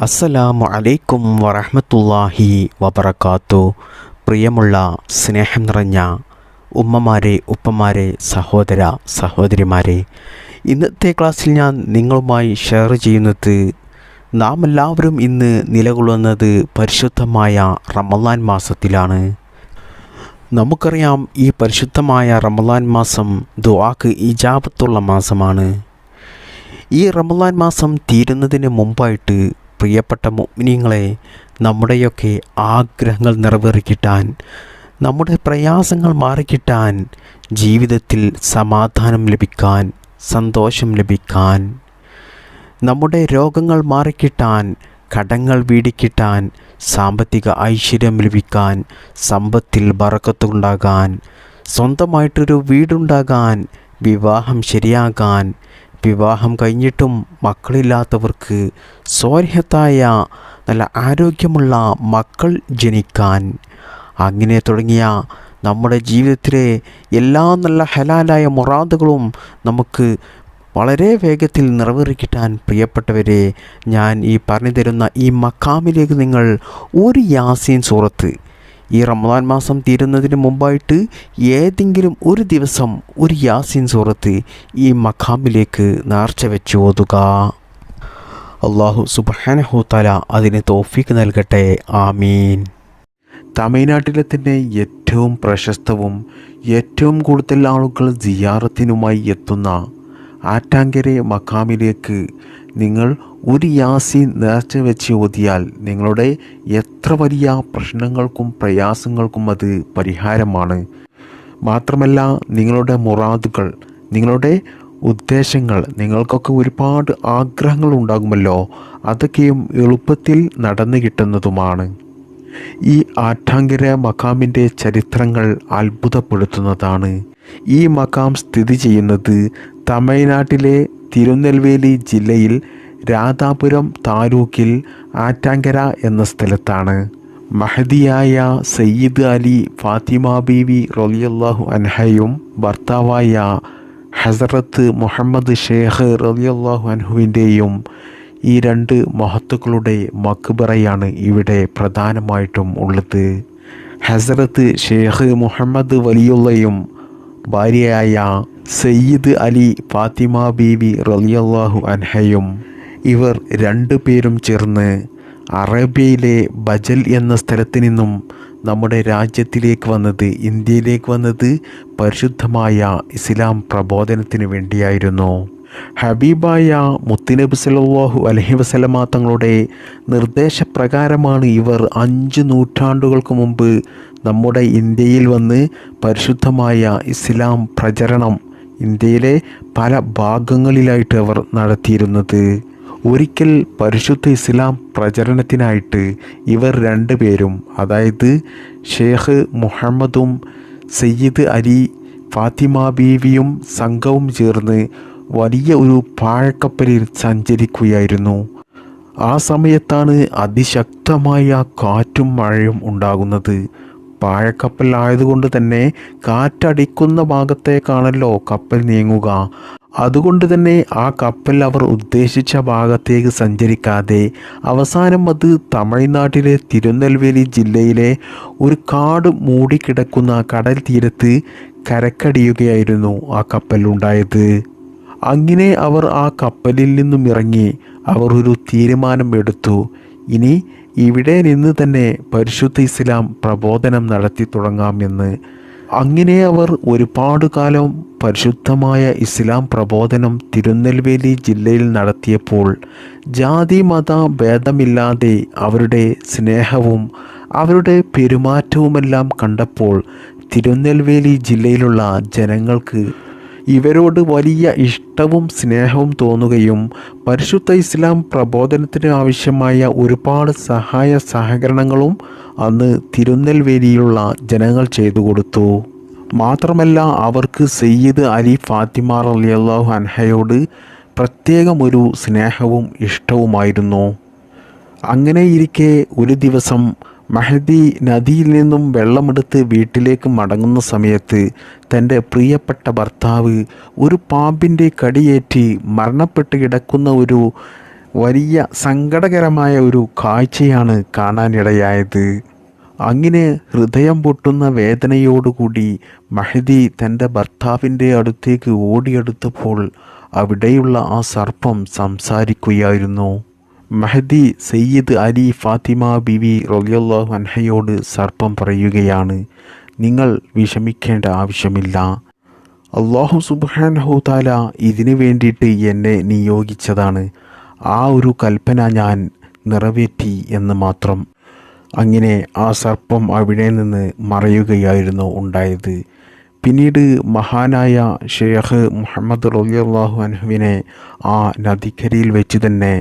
അസ്സലാമു അലൈക്കും വറഹ്മത്തുള്ളാഹി വബറകാത്തു. പ്രിയമുള്ള സ്നേഹം നിറഞ്ഞ ഉമ്മമാരെ, ഉപ്പമാരെ, സഹോദര സഹോദരിമാരെ, ഇന്നത്തെ ക്ലാസ്സിൽ ഞാൻ നിങ്ങളുമായി ഷെയർ ചെയ്യുന്നത് നാം എല്ലാവരും ഇന്ന് നിലകൊള്ളുന്നത് പരിശുദ്ധമായ റമളാൻ മാസത്തിലാണ്. നമുക്കറിയാം, ഈ പരിശുദ്ധമായ റമളാൻ മാസം ദുആക്ക് ഇജാബത്തുള്ള മാസമാണ്. ഈ റമളാൻ മാസം തീരുന്നതിന് മുമ്പായിട്ട് പ്രിയപ്പെട്ട മുഅ്മിനീങ്ങളെ, നമ്മുടെയൊക്കെ ആഗ്രഹങ്ങൾ നിറവേറിക്കിട്ടാൻ, നമ്മുടെ പ്രയാസങ്ങൾ മാറിക്കിട്ടാൻ, ജീവിതത്തിൽ സമാധാനം ലഭിക്കാൻ, സന്തോഷം ലഭിക്കാൻ, നമ്മുടെ രോഗങ്ങൾ മാറിക്കിട്ടാൻ, കടങ്ങൾ വീടിക്കിട്ടാൻ, സാമ്പത്തിക ഐശ്വര്യം ലഭിക്കാൻ, സമ്പത്തിൽ ബറക്കത്തുണ്ടാകാൻ, സ്വന്തമായിട്ടൊരു വീടുണ്ടാകാൻ, വിവാഹം ശരിയാകാൻ, വിവാഹം കഴിഞ്ഞിട്ടും മക്കളില്ലാത്തവർക്ക് സ്വാലിഹത്തായ നല്ല ആരോഗ്യമുള്ള മക്കൾ ജനിക്കാൻ, അങ്ങനെ തുടങ്ങിയ നമ്മുടെ ജീവിതത്തിലെ എല്ലാ നല്ല ഹലാലായ മുറാദുകളും നമുക്ക് വളരെ വേഗത്തിൽ നിറവേറിക്കിട്ടാൻ പ്രിയപ്പെട്ടവരെ, ഞാൻ ഈ പറഞ്ഞു തരുന്ന ഈ മഖാമിലേക്ക് നിങ്ങൾ ഒരു യാസീൻ സൂറത്ത് ഈ റമളാൻ മാസം തീരുന്നതിന് മുമ്പായിട്ട് ഏതെങ്കിലും ഒരു ദിവസം ഒരു യാസീൻ സൂറത്ത് ഈ മഖാമിലേക്ക് നേർച്ച വെച്ച് ഓതുക. അല്ലാഹു സുബ്ഹാനഹു തആല അതിന് തൗഫീഖ് നൽകട്ടെ. ആമീൻ. തമിഴ്നാട്ടിലെ തന്നെ ഏറ്റവും പ്രശസ്തവും ഏറ്റവും കൂടുതൽ ആളുകൾ സിയാറത്തിനുമായി എത്തുന്ന ആറ്റാങ്കരെ മഖാമിലേക്ക് നിങ്ങൾ ഒരു യാസീൻ നേർച്ച വെച്ച് ഓതിയാൽ നിങ്ങളുടെ എത്ര വലിയ പ്രശ്നങ്ങൾക്കും പ്രയാസങ്ങൾക്കും അത് പരിഹാരമാണ്. മാത്രമല്ല, നിങ്ങളുടെ മുറാദുകൾ, നിങ്ങളുടെ ഉദ്ദേശങ്ങൾ, നിങ്ങൾക്കൊക്കെ ഒരുപാട് ആഗ്രഹങ്ങൾ ഉണ്ടാകുമല്ലോ, അതൊക്കെയും എളുപ്പത്തിൽ നടന്നു കിട്ടുന്നതുമാണ്. ഈ ആറ്റാങ്കര മഖാമിൻ്റെ ചരിത്രങ്ങൾ അത്ഭുതപ്പെടുത്തുന്നതാണ്. ഈ മഖാം സ്ഥിതി ചെയ്യുന്നത് തമിഴ്നാട്ടിലെ തിരുനെൽവേലി ജില്ലയിൽ രാധാപുരം താലൂക്കിൽ ആറ്റാങ്കര എന്ന സ്ഥലത്താണ്. മഹദിയായ സയ്യിദ് അലി ഫാത്തിമ ബീവി റളിയല്ലാഹു അൻഹയും ഭർത്താവായ ഹസ്രത്ത് മുഹമ്മദ് ഷേഖ് റളിയല്ലാഹു അൻഹുവിൻ്റെയും ഈ രണ്ട് മഹത്തുക്കളുടെ മക്ബറയാണ് ഇവിടെ പ്രധാനമായിട്ടും ഉള്ളത്. ഹസ്രത്ത് ഷേഖ് മുഹമ്മദ് വലിയുള്ളയും ഭാര്യയായ സയ്യിദ് അലി ഫാത്തിമ ബീവി റളിയല്ലാഹു അൻഹയും ഇവർ രണ്ടുപേരും ചേർന്ന് അറേബ്യയിലെ ബജൽ എന്ന സ്ഥലത്ത് നിന്നും നമ്മുടെ രാജ്യത്തിലേക്ക് വന്നത്, ഇന്ത്യയിലേക്ക് വന്നത് പരിശുദ്ധമായ ഇസ്ലാം പ്രബോധനത്തിന് വേണ്ടിയായിരുന്നു. ഹബീബായ മുത്തുനബി സല്ലല്ലാഹു അലൈഹി വസല്ലമ തങ്ങളുടെ നിർദ്ദേശപ്രകാരമാണ് ഇവർ 5 നൂറ്റാണ്ടുകൾക്ക് മുമ്പ് നമ്മുടെ ഇന്ത്യയിൽ വന്ന് പരിശുദ്ധമായ ഇസ്ലാം പ്രചരണം ഇന്ത്യയിലെ പല ഭാഗങ്ങളിലായിട്ട് അവർ നടത്തിയിരുന്നത്. ഒരിക്കൽ പരിശുദ്ധ ഇസ്ലാം പ്രചരണത്തിനായിട്ട് ഇവർ രണ്ടുപേരും, അതായത് ഷേഖ് മുഹമ്മദും സയ്യിദ് അലി ഫാത്തിമ ബീവിയും സംഘവും ചേർന്ന് വലിയ ഒരു പാഴക്കപ്പലിൽ സഞ്ചരിക്കുകയായിരുന്നു. ആ സമയത്താണ് അതിശക്തമായ കാറ്റും മഴയും ഉണ്ടാകുന്നത്. പാഴക്കപ്പൽ ആയതുകൊണ്ട് തന്നെ കാറ്റടിക്കുന്ന ഭാഗത്തേക്കാണല്ലോ കപ്പൽ നീങ്ങുക. അതുകൊണ്ട് തന്നെ ആ കപ്പൽ അവർ ഉദ്ദേശിച്ച ഭാഗത്തേക്ക് സഞ്ചരിക്കാതെ അവസാനം അത് തമിഴ്നാട്ടിലെ തിരുനെൽവേലി ജില്ലയിലെ ഒരു കാട് മൂടിക്കിടക്കുന്ന കടൽ തീരത്ത് കരക്കടിയുകയായിരുന്നു ആ കപ്പലുണ്ടായത്. അങ്ങനെ അവർ ആ കപ്പലിൽ നിന്നും ഇറങ്ങി അവർ ഒരു തീരുമാനം എടുത്തു, ഇനി ഇവിടെ നിന്ന് തന്നെ പരിശുദ്ധ ഇസ്ലാം പ്രബോധനം നടത്തി തുടങ്ങാമെന്ന്. അങ്ങനെ അവർ ഒരുപാട് കാലം പരിശുദ്ധമായ ഇസ്ലാം പ്രബോധനം തിരുനെൽവേലി ജില്ലയിൽ നടത്തിയപ്പോൾ ജാതി മത ഭേദമില്ലാതെ അവരുടെ സ്നേഹവും അവരുടെ പെരുമാറ്റവുമെല്ലാം കണ്ടപ്പോൾ തിരുനെൽവേലി ജില്ലയിലുള്ള ജനങ്ങൾക്ക് ഇവരോട് വലിയ ഇഷ്ടവും സ്നേഹവും തോന്നുകയും പരിശുദ്ധ ഇസ്ലാം പ്രബോധനത്തിന് ആവശ്യമായ ഒരുപാട് സഹായ സഹകരണങ്ങളും അന്ന് തിരുനെൽവേലിയിലുള്ള ജനങ്ങൾ ചെയ്തു കൊടുത്തു. മാത്രമല്ല, അവർക്ക് സയ്യിദ് അലി ഫാത്തിമ റളിയല്ലാഹു അൻഹയോട് പ്രത്യേകം ഒരു സ്നേഹവും ഇഷ്ടവുമായിരുന്നു. അങ്ങനെയിരിക്കെ ഒരു ദിവസം മഹദി നദിയിൽ നിന്നും വെള്ളമെടുത്ത് വീട്ടിലേക്ക് മടങ്ങുന്ന സമയത്ത് തൻ്റെ പ്രിയപ്പെട്ട ഭർത്താവ് ഒരു പാമ്പിൻ്റെ കടിയേറ്റ് മരണപ്പെട്ട് കിടക്കുന്ന ഒരു വലിയ സങ്കടകരമായ ഒരു കാഴ്ചയാണ് കാണാനിടയായത്. അങ്ങനെ ഹൃദയം പൊട്ടുന്ന വേദനയോടുകൂടി മഹ്ദി തൻ്റെ ഭർത്താവിൻ്റെ അടുത്തേക്ക് ഓടിയെടുത്തപ്പോൾ അവിടെയുള്ള ആ സർപ്പം സംസാരിക്കുകയായിരുന്നു. മഹ്ദി സയ്യിദ് അലി ഫാത്തിമ ബിവി റളിയല്ലാഹു അൻഹയോട് സർപ്പം പറയുകയാണ്, നിങ്ങൾ വിഷമിക്കേണ്ട ആവശ്യമില്ല. അല്ലാഹു സുബ്ഹാനഹു തആല ഇതിനു വേണ്ടിയിട്ട് എന്നെ നിയോഗിച്ചതാണ്. ആ ഒരു കൽപ്പന ഞാൻ നിറവേറ്റി എന്ന് മാത്രം. അങ്ങനെ ആ സർപ്പം അവിടെ നിന്ന് മറയുകയായിരുന്നു ഉണ്ടായത്. പിന്നീട് മഹാനായ ഷെയ്ഖ് മുഹമ്മദ് റളിയല്ലാഹു അൻഹുവിനെ ആ നദിക്കരയിൽ വെച്ച് തന്നെ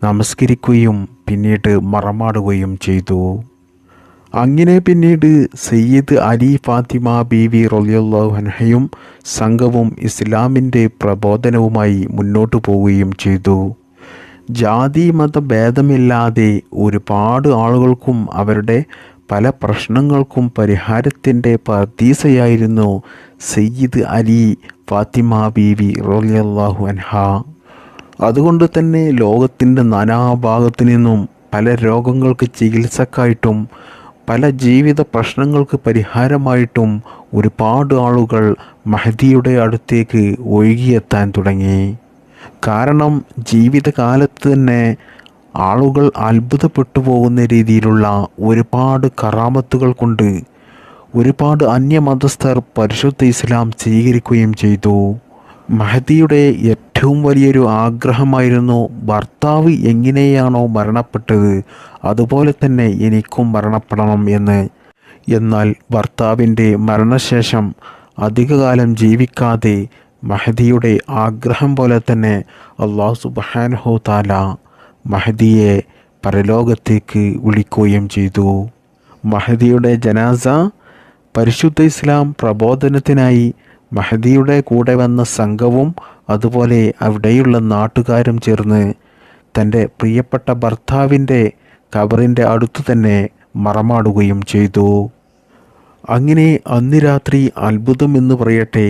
നമസ്കരിക്കുകയും പിന്നീട് മറമാടുകയും ചെയ്തു. അങ്ങനെ പിന്നീട് സയ്യിദ് അലി ഫാത്തിമ ബീവി റളിയല്ലാഹു അൻഹയും സംഘവും ഇസ്ലാമിൻ്റെ പ്രബോധനവുമായി മുന്നോട്ടു പോവുകയും ചെയ്തു. ജാതി മത ഭേദമില്ലാതെ ഒരുപാട് ആളുകൾക്കും അവരുടെ പല പ്രശ്നങ്ങൾക്കും പരിഹാരത്തിൻ്റെ പർദീസയായിരുന്നു സയ്യിദ് അലി ഫാത്തിമ ബീവി റളിയല്ലാഹു അൻഹ. അതുകൊണ്ട് തന്നെ ലോകത്തിൻ്റെ നാനാഭാഗത്തു നിന്നും പല രോഗങ്ങൾക്ക് ചികിത്സക്കായിട്ടും പല ജീവിത പ്രശ്നങ്ങൾക്ക് പരിഹാരമായിട്ടും ഒരുപാട് ആളുകൾ മഹ്ദിയുടെ അടുത്തേക്ക് ഒഴുകിയെത്താൻ തുടങ്ങി. കാരണം ജീവിതകാലത്ത് തന്നെ ആളുകൾ അത്ഭുതപ്പെട്ടു പോകുന്ന രീതിയിലുള്ള ഒരുപാട് കറാമത്തുകൾ കൊണ്ട് ഒരുപാട് അന്യമതസ്ഥർ പരിശുദ്ധ ഇസ്ലാം സ്വീകരിക്കുകയും ചെയ്തു. മഹ്ദിയുടെ ഏറ്റവും വലിയൊരു ആഗ്രഹമായിരുന്നു ഭർത്താവ് എങ്ങനെയാണോ മരണപ്പെട്ടത് അതുപോലെ തന്നെ എനിക്കും മരണപ്പെടണം എന്ന്. എന്നാൽ ഭർത്താവിൻ്റെ മരണശേഷം അധികകാലം ജീവിക്കാതെ മഹ്ദിയുടെ ആഗ്രഹം പോലെ തന്നെ അല്ലാഹു സുബ്ഹാനഹു തആല മഹ്ദിയെ പരലോകത്തേക്ക് വിളിക്കുകയും ചെയ്തു. മഹ്ദിയുടെ ജനാസ പരിശുദ്ധ ഇസ്ലാം പ്രബോധനത്തിനായി മഹ്ദിയുടെ കൂടെ വന്ന സംഘവും അതുപോലെ അവിടെയുള്ള നാട്ടുകാരും ചേർന്ന് തൻ്റെ പ്രിയപ്പെട്ട ഭർത്താവിൻ്റെ ഖബറിൻ്റെ അടുത്തു തന്നെ മറമാടുകയും ചെയ്തു. അങ്ങനെ അന്ന് രാത്രി അത്ഭുതം എന്ന് പറയട്ടെ,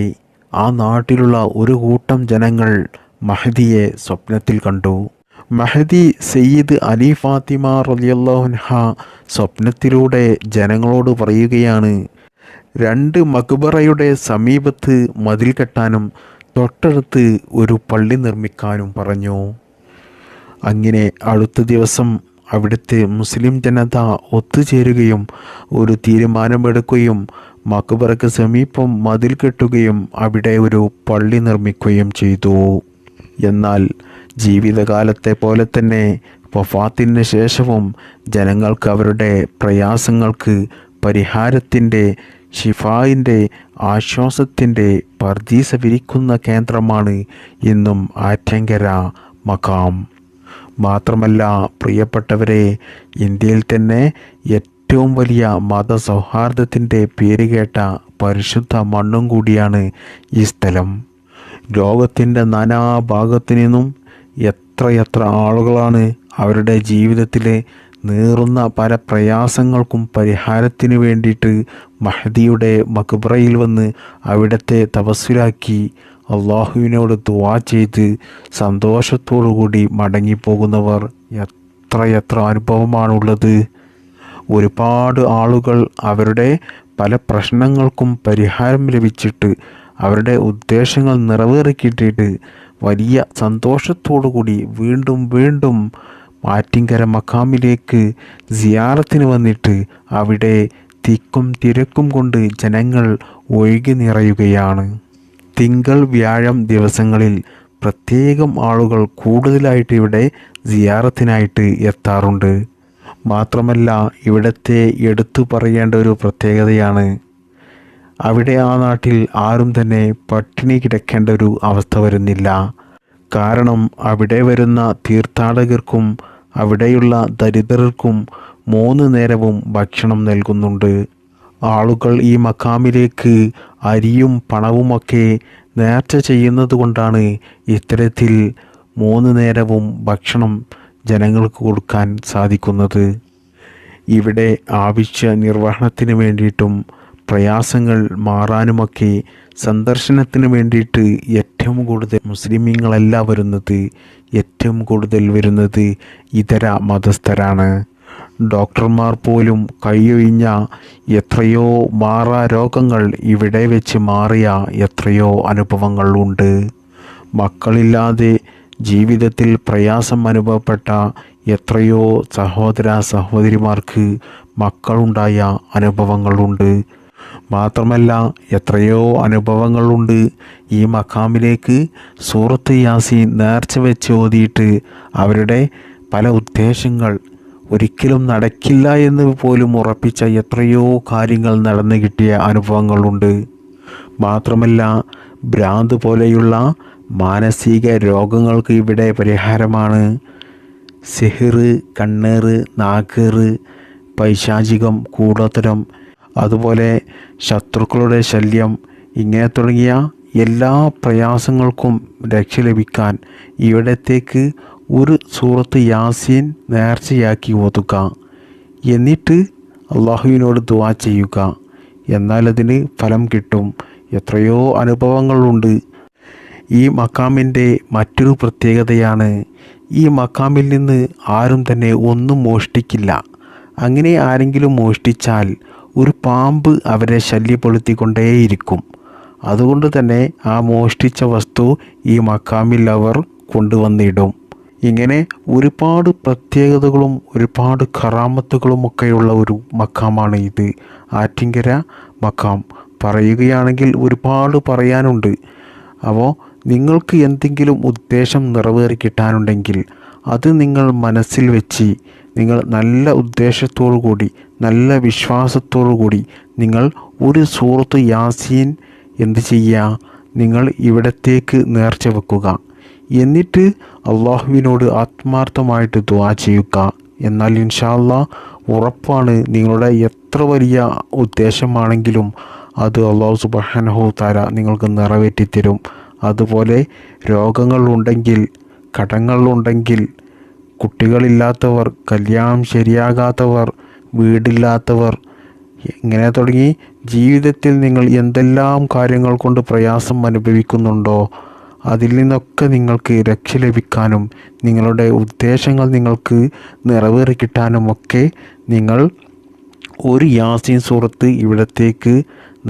ആ നാട്ടിലുള്ള ഒരു കൂട്ടം ജനങ്ങൾ മഹ്ദിയെ സ്വപ്നത്തിൽ കണ്ടു. മഹ്ദി സയ്യിദ് അലി ഫാത്തിമ റളിയല്ലാഹു അൻഹ സ്വപ്നത്തിലൂടെ ജനങ്ങളോട് പറയുകയാണ്, 2 മക്ബറയുടെ സമീപത്ത് മതിൽ കെട്ടാനും തൊട്ടടുത്ത് ഒരു പള്ളി നിർമ്മിക്കാനും പറഞ്ഞു. അങ്ങനെ അടുത്ത ദിവസം അവിടുത്തെ മുസ്ലിം ജനത ഒത്തുചേരുകയും ഒരു തീരുമാനമെടുക്കുകയും മക്ബറയ്ക്ക് സമീപം മതിൽ കെട്ടുകയും അവിടെ ഒരു പള്ളി നിർമ്മിക്കുകയും ചെയ്തു. എന്നാൽ ജീവിതകാലത്തെ പോലെ തന്നെ വഫാത്തിന് ശേഷവും ജനങ്ങൾക്ക് അവരുടെ പ്രയാസങ്ങൾക്ക് പരിഹാരത്തിൻ്റെ, ഷിഫായിൻ്റെ, ആശ്വാസത്തിൻ്റെ പർദീസ വിരിക്കുന്ന കേന്ദ്രമാണ് ഇന്നും ആറ്റങ്കര മഖാം. മാത്രമല്ല പ്രിയപ്പെട്ടവരെ, ഇന്ത്യയിൽ തന്നെ ഏറ്റവും വലിയ മതസൗഹാർദ്ദത്തിൻ്റെ പേരുകേട്ട പരിശുദ്ധ മണ്ണും കൂടിയാണ് ഈ സ്ഥലം. ലോകത്തിൻ്റെ നാനാഭാഗത്തു നിന്നും എത്രയെത്ര ആളുകളാണ് അവരുടെ ജീവിതത്തിലെ നീറുന്ന പല പ്രയാസങ്ങൾക്കും പരിഹാരത്തിന് വേണ്ടിയിട്ട് മഹ്ദിയുടെ മക്ബറയിൽ വന്ന് അവിടത്തെ തവസ്സുലാക്കി അള്ളാഹുവിനോട് ദുആ ചെയ്ത് സന്തോഷത്തോടുകൂടി മടങ്ങിപ്പോകുന്നവർ എത്രയെത്ര അനുഭവമാണുള്ളത്. ഒരുപാട് ആളുകൾ അവരുടെ പല പ്രശ്നങ്ങൾക്കും പരിഹാരം ലഭിച്ചിട്ട് അവരുടെ ഉദ്ദേശങ്ങൾ നിറവേറിക്കിട്ടിട്ട് വലിയ സന്തോഷത്തോടുകൂടി വീണ്ടും വീണ്ടും ആറ്റിങ്കര മഖാമിലേക്ക് സിയാറത്തിന് വന്നിട്ട് അവിടെ തിക്കും തിരക്കും കൊണ്ട് ജനങ്ങൾ ഒഴുകി നിറയുകയാണ്. തിങ്കൾ വ്യാഴം ദിവസങ്ങളിൽ പ്രത്യേകം ആളുകൾ കൂടുതലായിട്ട് ഇവിടെ സിയാറത്തിനായിട്ട് എത്താറുണ്ട്. മാത്രമല്ല ഇവിടത്തെ എടുത്തു പറയേണ്ട ഒരു പ്രത്യേകതയാണ്, അവിടെ ആ നാട്ടിൽ ആരും തന്നെ പട്ടിണി കിടക്കേണ്ട ഒരു അവസ്ഥ വരുന്നില്ല. കാരണം അവിടെ വരുന്ന തീർത്ഥാടകർക്കും അവിടെയുള്ള ദരിദ്രർക്കും 3 നേരവും ഭക്ഷണം നൽകുന്നുണ്ട്. ആളുകൾ ഈ മഖാമിലേക്ക് അരിയും പണവുമൊക്കെ നേർച്ച ചെയ്യുന്നത് കൊണ്ടാണ് ഇത്തരത്തിൽ 3 നേരവും ഭക്ഷണം ജനങ്ങൾക്ക് കൊടുക്കാൻ സാധിക്കുന്നത്. ഇവിടെ ആവശ്യ നിർവഹണത്തിന് വേണ്ടിയിട്ടും പ്രയാസങ്ങൾ മാറാനുമൊക്കെ സന്ദർശനത്തിന് വേണ്ടിയിട്ട് ഏറ്റവും കൂടുതൽ മുസ്ലിമീങ്ങളല്ല വരുന്നത്, ഏറ്റവും കൂടുതൽ വരുന്നത് ഇതര മതസ്ഥരാണ്. ഡോക്ടർമാർ പോലും കൈയൊഴിഞ്ഞ എത്രയോ മാറാ രോഗങ്ങൾ ഇവിടെ വെച്ച് മാറിയ എത്രയോ അനുഭവങ്ങൾ ഉണ്ട്. മക്കളില്ലാതെ ജീവിതത്തിൽ പ്രയാസം അനുഭവപ്പെട്ട എത്രയോ സഹോദര സഹോദരിമാർക്ക് മക്കളുണ്ടായ അനുഭവങ്ങളുണ്ട്. മാത്രമല്ല എത്രയോ അനുഭവങ്ങളുണ്ട് ഈ മഖാമിലേക്ക് സൂറത്ത് യാസീൻ നേർച്ച വെച്ച് ഓതിയിട്ട് അവരുടെ പല ഉദ്ദേശങ്ങൾ ഒരിക്കലും നടക്കില്ല എന്ന് പോലും ഉറപ്പിച്ച എത്രയോ കാര്യങ്ങൾ നടന്നു കിട്ടിയ അനുഭവങ്ങളുണ്ട്. മാത്രമല്ല ഭ്രാന്ത് പോലെയുള്ള മാനസിക രോഗങ്ങൾക്ക് ഇവിടെ പരിഹാരമാണ്. സിഹിറ്, കണ്ണേറ്, നാക്കേറ്, പൈശാചികം, കൂടോത്തരം, അതുപോലെ ശത്രുക്കളുടെ ശല്യം, ഇങ്ങനെ തുടങ്ങിയ എല്ലാ പ്രയാസങ്ങൾക്കും രക്ഷ ലഭിക്കാൻ ഇവിടത്തേക്ക് ഒരു സൂറത്ത് യാസീൻ നേർച്ചയാക്കി ഓതുക. എന്നിട്ട് അള്ളാഹുവിനോട് ദുആ ചെയ്യുക. എന്നാൽ അതിന് ഫലം കിട്ടും. എത്രയോ അനുഭവങ്ങളുണ്ട്. ഈ മഖാമിൻ്റെ മറ്റൊരു പ്രത്യേകതയാണ്, ഈ മഖാമിൽ നിന്ന് ആരും തന്നെ ഒന്നും മോഷ്ടിക്കില്ല. അങ്ങനെ ആരെങ്കിലും മോഷ്ടിച്ചാൽ ഒരു പാമ്പ് അവരെ ശല്യപ്പെടുത്തിക്കൊണ്ടേയിരിക്കും. അതുകൊണ്ട് തന്നെ ആ മോഷ്ടിച്ച വസ്തു ഈ മഖാമിൽ അവർ കൊണ്ടുവന്നിടും. ഇങ്ങനെ ഒരുപാട് പ്രത്യേകതകളും ഒരുപാട് കറാമത്തുകളും ഒക്കെയുള്ള ഒരു മഖാമാണ് ഇത്, ആറ്റിങ്കര മഖാം. പറയുകയാണെങ്കിൽ ഒരുപാട് പറയാനുണ്ട്. അപ്പോൾ നിങ്ങൾക്ക് എന്തെങ്കിലും ഉദ്ദേശം നിറവേറി കിട്ടാനുണ്ടെങ്കിൽ അത് നിങ്ങൾ മനസ്സിൽ വെച്ച് നിങ്ങൾ നല്ല ഉദ്ദേശത്തോടു കൂടി നല്ല വിശ്വാസത്തോടു കൂടി നിങ്ങൾ ഒരു സൂറത്ത് യാസീൻ എന്ത് ചെയ്യുക, നിങ്ങൾ ഇവിടത്തേക്ക് നേർച്ച വെക്കുക. എന്നിട്ട് അള്ളാഹുവിനോട് ആത്മാർത്ഥമായിട്ട് ദുആ ചെയ്യുക. എന്നാൽ ഇൻഷാ അല്ലാഹ് ഉറപ്പാണ്, നിങ്ങളുടെ എത്ര വലിയ ഉദ്ദേശമാണെങ്കിലും അത് അള്ളാഹു സുബ്ഹാനഹു തആല നിങ്ങൾക്ക് നിറവേറ്റിത്തരും. അതുപോലെ രോഗങ്ങളുണ്ടെങ്കിൽ, കടങ്ങളുണ്ടെങ്കിൽ, കുട്ടികളില്ലാത്തവർ, കല്യാണം ശരിയാകാത്തവർ, വീടില്ലാത്തവർ, ഇങ്ങനെ തുടങ്ങി ജീവിതത്തിൽ നിങ്ങൾ എന്തെല്ലാം കാര്യങ്ങൾ കൊണ്ട് പ്രയാസം അനുഭവിക്കുന്നുണ്ടോ അതിൽ നിന്നൊക്കെ നിങ്ങൾക്ക് രക്ഷ ലഭിക്കാനും നിങ്ങളുടെ ഉദ്ദേശങ്ങൾ നിങ്ങൾക്ക് നിറവേറി കിട്ടാനുമൊക്കെ നിങ്ങൾ ഒരു യാസീൻ സൂറത്ത് ഇവിടത്തേക്ക്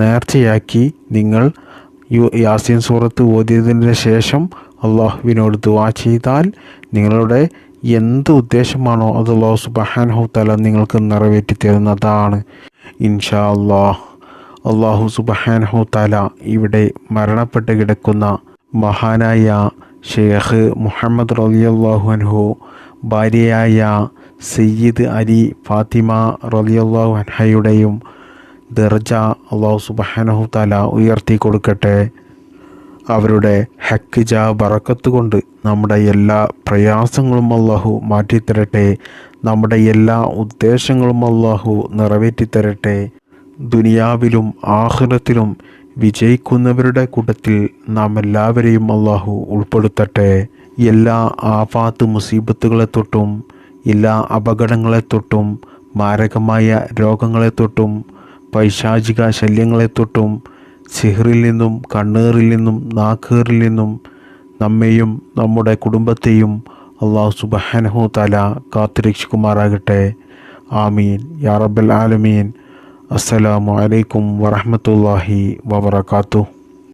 നേർച്ചയാക്കി നിങ്ങൾ യാസീൻ സൂറത്ത് ഓതിയതിന് ശേഷം അള്ളാഹുവിനോട് ദുആ ചെയ്താൽ നിങ്ങളുടെ എന്ത് ഉദ്ദേശമാണോ അത് അല്ലാഹു സുബ്ഹാനഹു തആല നിങ്ങൾക്ക് നിറവേറ്റി തരുന്നതാണ് ഇൻഷാ അല്ലാഹ്. അല്ലാഹു സുബ്ഹാനഹു തആല ഇവിടെ മരണപ്പെട്ട് കിടക്കുന്ന മഹാനായ ഷെയ്ഖ് മുഹമ്മദ് റളിയല്ലാഹു അൻഹു ഭാര്യയായ സയ്യിദ് അലി ഫാത്തിമ റളിയല്ലാഹു അൻഹയുടെയും ദർജ അല്ലാഹു സുബ്ഹാനഹു തആല ഉയർത്തി കൊടുക്കട്ടെ. അവരുടെ ഹക്ക് ജാ ബറക്കത്ത് കൊണ്ട് നമ്മുടെ എല്ലാ പ്രയാസങ്ങളും അല്ലാഹു മാറ്റിത്തരട്ടെ. നമ്മുടെ എല്ലാ ഉദ്ദേശങ്ങളും അല്ലാഹു നിറവേറ്റിത്തരട്ടെ. ദുനിയാവിലും ആഖിറത്തിലും വിജയിക്കുന്നവരുടെ കൂട്ടത്തിൽ നാം എല്ലാവരെയും അല്ലാഹു ഉൾപ്പെടുത്തട്ടെ. എല്ലാ ആഫാത്ത് മുസീബത്തുകളെ തൊട്ടും എല്ലാ അപകടങ്ങളെ തൊട്ടും മാരകമായ രോഗങ്ങളെ തൊട്ടും പൈശാചിക ശല്യങ്ങളെ തൊട്ടും സിഹ്റിൽ നിന്നും കണ്ണേറിൽ നിന്നും നാക്കേറിൽ നിന്നും നമ്മെയും നമ്മുടെ കുടുംബത്തെയും അല്ലാഹു സുബ്ഹാനഹു തആല കാത്തുരക്ഷിക്കുമാറാകട്ടെ. ആമീൻ യാ റബ്ബൽ ആലമീൻ. അസ്സലാമു അലൈക്കും വറഹ്മത്തുള്ളാഹി വബറകാതുഹു.